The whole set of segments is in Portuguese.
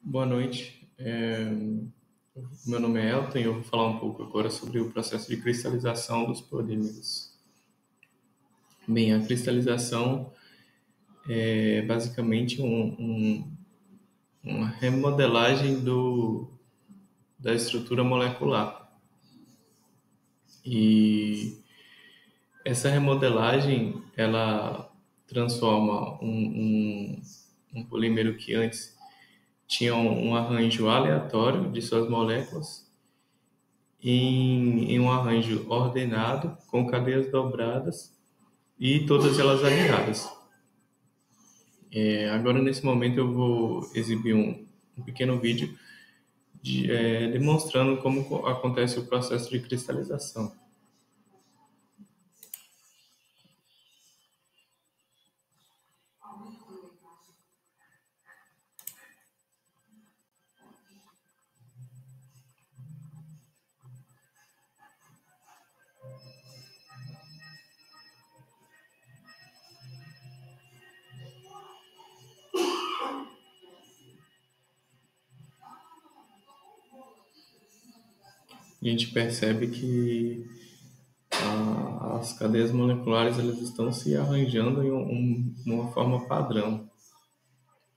Boa noite. Meu nome é Elton e eu vou falar um pouco agora sobre o processo de cristalização dos polímeros. Bem, a cristalização é basicamente uma remodelagem da estrutura molecular. E essa remodelagem, ela transforma um polímero que antes tinha um arranjo aleatório de suas moléculas em um arranjo ordenado, com cadeias dobradas e todas elas alinhadas. Agora, nesse momento, eu vou exibir um pequeno vídeo demonstrando como acontece o processo de cristalização. A gente percebe que as cadeias moleculares elas estão se arranjando em uma forma padrão.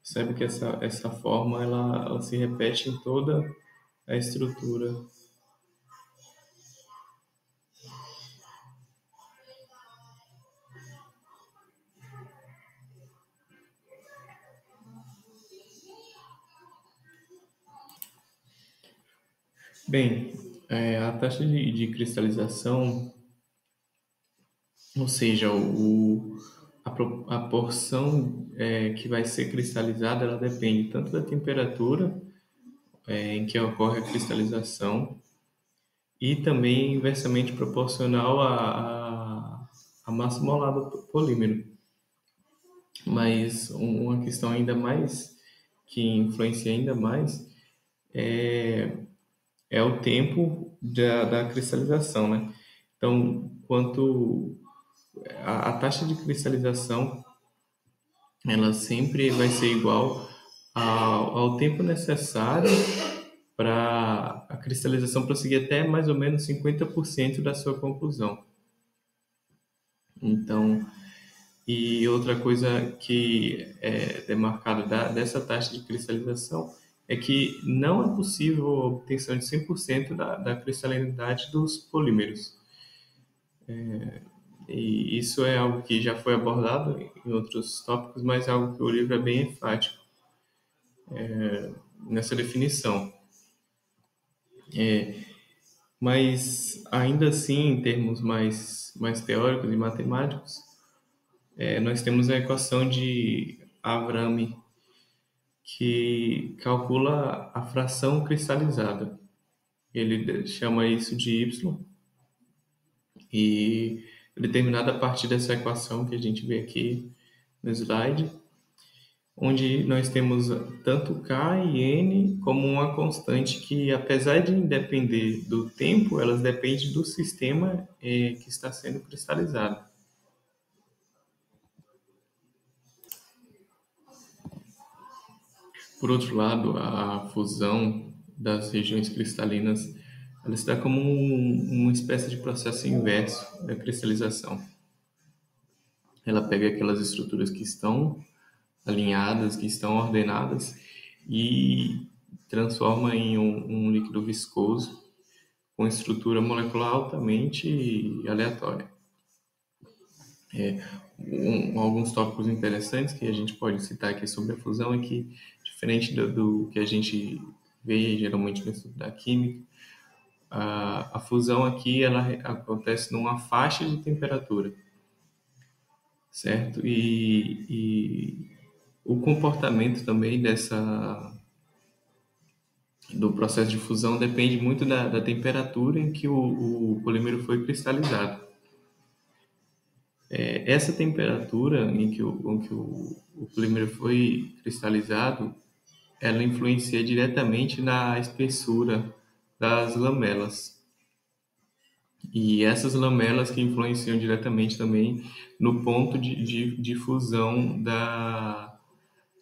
Percebe que essa forma ela se repete em toda a estrutura. Bem, a taxa de cristalização, ou seja, a porção que vai ser cristalizada, ela depende tanto da temperatura em que ocorre a cristalização e também inversamente proporcional à massa molar do polímero. Mas uma questão ainda mais que influencia ainda mais é o tempo da cristalização, né? Então, quanto a taxa de cristalização, ela sempre vai ser igual ao tempo necessário para a cristalização prosseguir até mais ou menos 50% da sua conclusão. Então, e outra coisa que é demarcado dessa taxa de cristalização é que não é possível a obtenção de 100% da cristalinidade dos polímeros. E isso é algo que já foi abordado em outros tópicos, mas é algo que o livro é bem enfático nessa definição. Mas ainda assim, em termos mais teóricos e matemáticos, nós temos a equação de Avrami, que calcula a fração cristalizada. Ele chama isso de Y, e é determinada a partir dessa equação que a gente vê aqui no slide, onde nós temos tanto K e N como uma constante que, apesar de depender do tempo, elas dependem do sistema que está sendo cristalizado. Por outro lado, a fusão das regiões cristalinas ela se dá como uma espécie de processo inverso da cristalização. Ela pega aquelas estruturas que estão alinhadas, que estão ordenadas e transforma em um líquido viscoso com estrutura molecular altamente aleatória. Alguns tópicos interessantes que a gente pode citar aqui sobre a fusão é que, diferente do que a gente vê geralmente no estudo da química, a fusão aqui ela acontece numa faixa de temperatura, certo? E o comportamento também do processo de fusão depende muito da temperatura em que o polímero foi cristalizado. Essa temperatura em que o polímero foi cristalizado, ela influencia diretamente na espessura das lamelas. E essas lamelas que influenciam diretamente também no ponto de fusão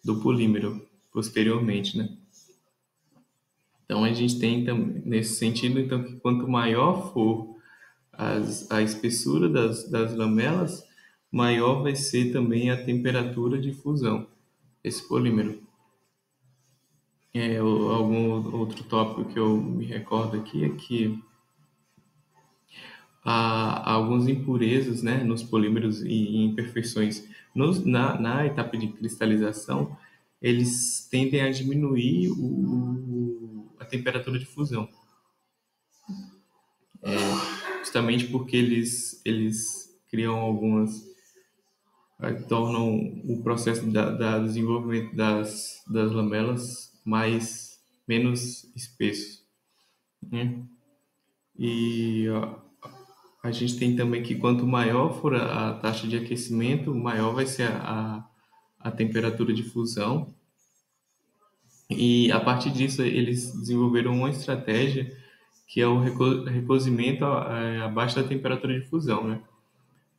do polímero posteriormente, né? Então, a gente tem, nesse sentido, então, que quanto maior for a espessura das lamelas, maior vai ser também a temperatura de fusão desse polímero. Algum outro tópico que eu me recordo aqui é que há algumas impurezas, né, nos polímeros e imperfeições na etapa de cristalização, eles tendem a diminuir a temperatura de fusão, justamente porque eles criam tornam o processo da desenvolvimento das lamelas menos espesso, né? E a gente tem também que quanto maior for a taxa de aquecimento, maior vai ser a temperatura de fusão. E a partir disso, eles desenvolveram uma estratégia que é o recozimento abaixo da temperatura de fusão, né?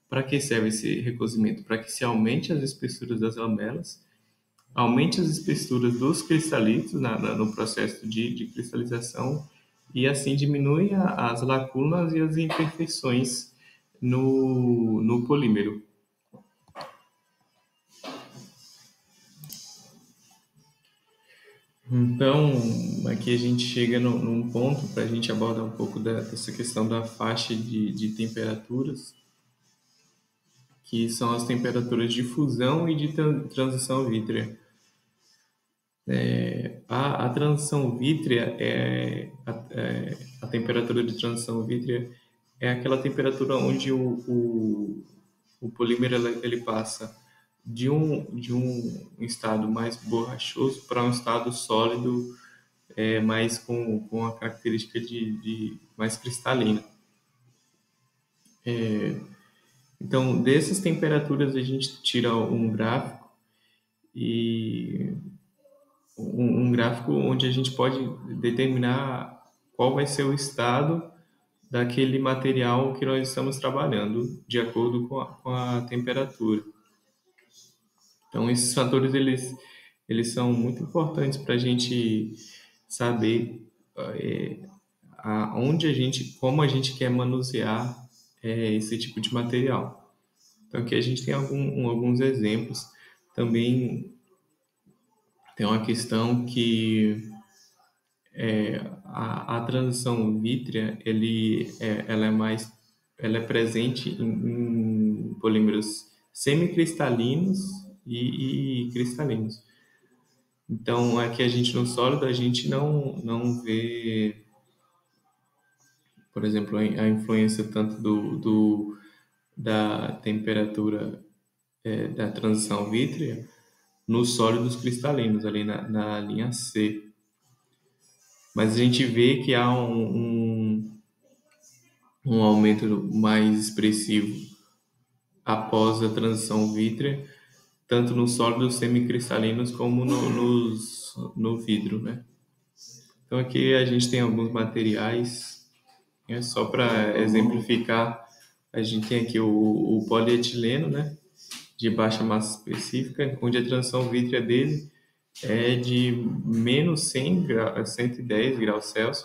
Para que serve esse recozimento? Para que se aumente as espessuras das lamelas, aumente as espessuras dos cristalitos no processo de cristalização e assim diminui as lacunas e as imperfeições no polímero. Então, aqui a gente chega num ponto para a gente abordar um pouco dessa questão da faixa de temperaturas, que são as temperaturas de fusão e de transição vítrea. A transição vítrea a temperatura de transição vítrea é aquela temperatura onde o polímero ele passa de um estado mais borrachoso para um estado sólido, mais com a característica de mais cristalina. Então, dessas temperaturas a gente tira um gráfico e um gráfico onde a gente pode determinar qual vai ser o estado daquele material que nós estamos trabalhando, de acordo com a temperatura. Então, esses fatores eles são muito importantes para a gente saber como a gente quer manusear esse tipo de material. Então, aqui a gente tem alguns exemplos. Também tem uma questão que a transição vítrea ela é presente em polímeros semicristalinos e cristalinos. Então, aqui a gente no sólido a gente não vê, por exemplo, a influência tanto da temperatura da transição vítrea nos sólidos cristalinos, ali na linha C. Mas a gente vê que há um aumento mais expressivo após a transição vítrea, tanto nos sólidos semicristalinos como no vidro, né? Então aqui a gente tem alguns materiais, só para exemplificar, a gente tem aqui o polietileno, né, de baixa massa específica, onde a transição vítrea dele é de menos 110 graus Celsius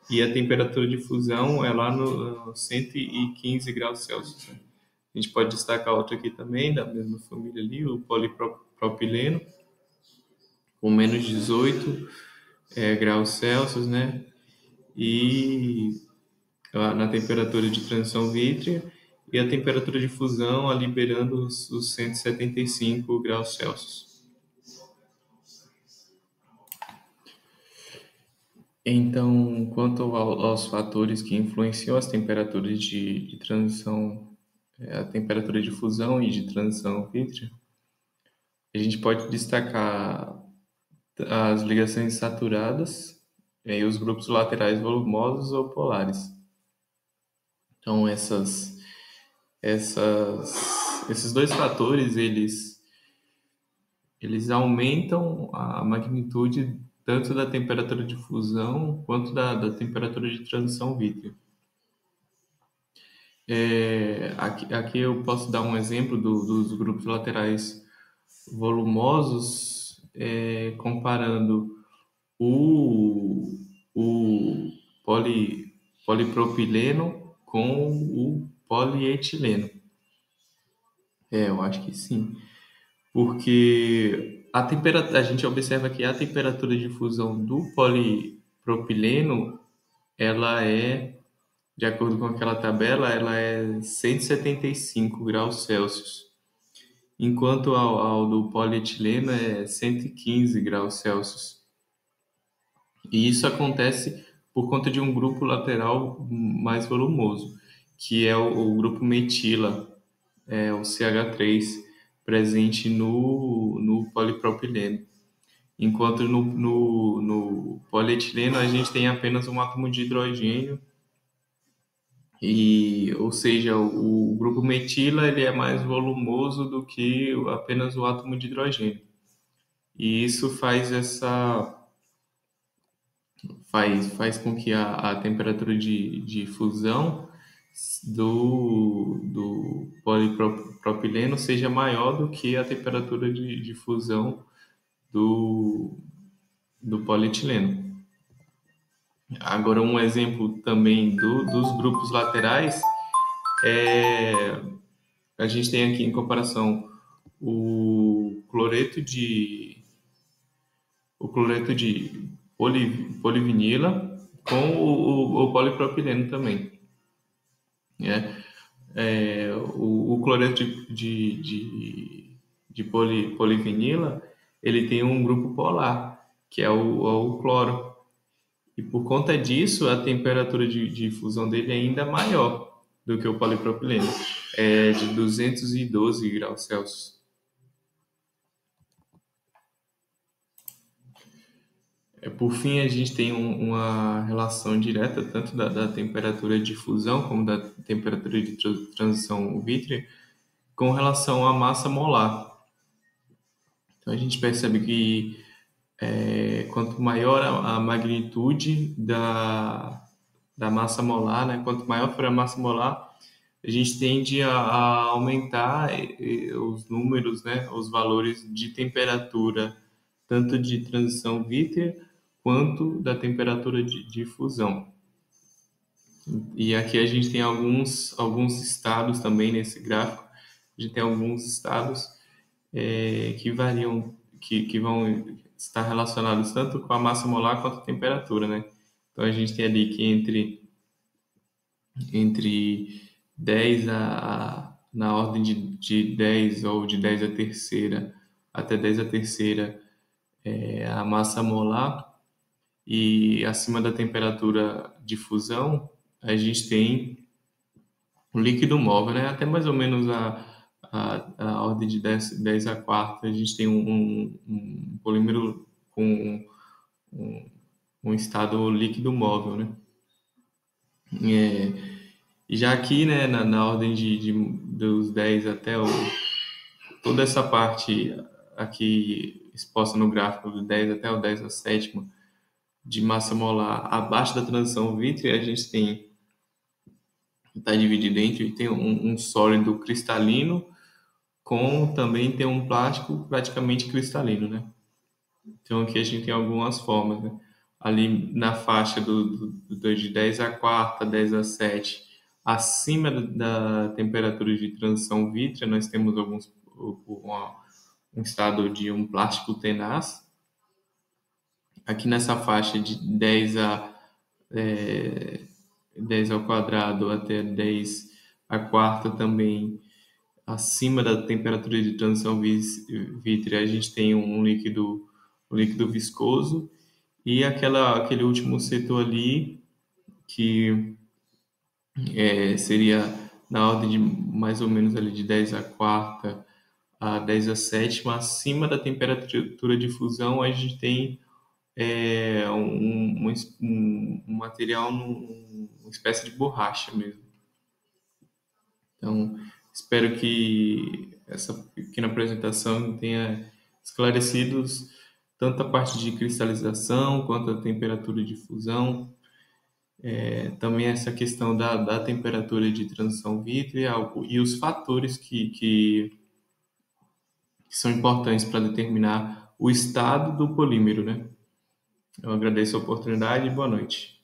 e a temperatura de fusão é lá no 115 graus Celsius. Né? A gente pode destacar outro aqui também, da mesma família ali, o polipropileno, com menos 18 graus Celsius, né? E na temperatura de transição vítrea, e a temperatura de fusão liberando os 175 graus Celsius. Então, quanto aos fatores que influenciam as temperaturas de transição, a temperatura de fusão e de transição vítrea, a gente pode destacar as ligações saturadas e os grupos laterais volumosos ou polares. Então, esses dois fatores, eles aumentam a magnitude tanto da temperatura de fusão quanto da temperatura de transição vítrea. Aqui eu posso dar um exemplo dos grupos laterais volumosos, comparando o polipropileno com o polietileno. Eu acho que sim. Porque a gente observa que a temperatura de fusão do polipropileno, ela é, de acordo com aquela tabela, ela é 175 graus Celsius, enquanto ao do polietileno é 115 graus Celsius. E isso acontece por conta de um grupo lateral mais volumoso, que é o grupo metila, o CH3, presente no polipropileno. Enquanto no polietileno a gente tem apenas um átomo de hidrogênio, ou seja, o grupo metila ele é mais volumoso do que apenas o átomo de hidrogênio. E isso faz com que a temperatura de fusão do polipropileno seja maior do que a temperatura de fusão do polietileno. Agora, um exemplo também dos grupos laterais, é, a gente tem aqui em comparação o cloreto de polivinila com o polipropileno também. Né? O cloreto de polivinila, ele tem um grupo polar, que é o cloro. E por conta disso, a temperatura de fusão dele é ainda maior do que o polipropileno, é de 212 graus Celsius. Por fim, a gente tem uma relação direta tanto da temperatura de fusão como da temperatura de transição vítrea com relação à massa molar. Então, a gente percebe que quanto maior a magnitude da massa molar, né, quanto maior for a massa molar, a gente tende a aumentar os números, né, os valores de temperatura, tanto de transição vítrea quanto da temperatura de fusão. E aqui a gente tem alguns estados também nesse gráfico. A gente tem alguns estados que variam, que vão estar relacionados tanto com a massa molar quanto a temperatura, né? Então a gente tem ali que entre 10 na ordem de 10 ou de 10 a terceira até 10 a terceira a massa molar, e acima da temperatura de fusão a gente tem o líquido móvel, né? Até mais ou menos a ordem de 10 a quarta a gente tem um polímero com um estado líquido móvel, né? E já aqui, né, na ordem dos 10 até toda essa parte aqui exposta no gráfico do 10 até o 10 a sétima de massa molar abaixo da transição vítrea, a gente está dividido entre tem um sólido cristalino também tem um plástico praticamente cristalino, né? Então aqui a gente tem algumas formas, né? Ali na faixa de 10 a quarta, 10 a 7, acima da temperatura de transição vítrea, nós temos um estado de um plástico tenaz. Aqui nessa faixa de 10 ao quadrado até 10 a quarta também, acima da temperatura de transição vítrea, a gente tem um líquido viscoso, e aquele último setor ali que seria na ordem de mais ou menos ali de 10 a quarta a 10 a sétima, acima da temperatura de fusão, a gente tem um material, uma espécie de borracha mesmo. Então, espero que essa pequena apresentação tenha esclarecido tanto a parte de cristalização quanto a temperatura de fusão, também essa questão da temperatura de transição vítrea e os fatores que são importantes para determinar o estado do polímero, né? Eu agradeço a oportunidade e boa noite.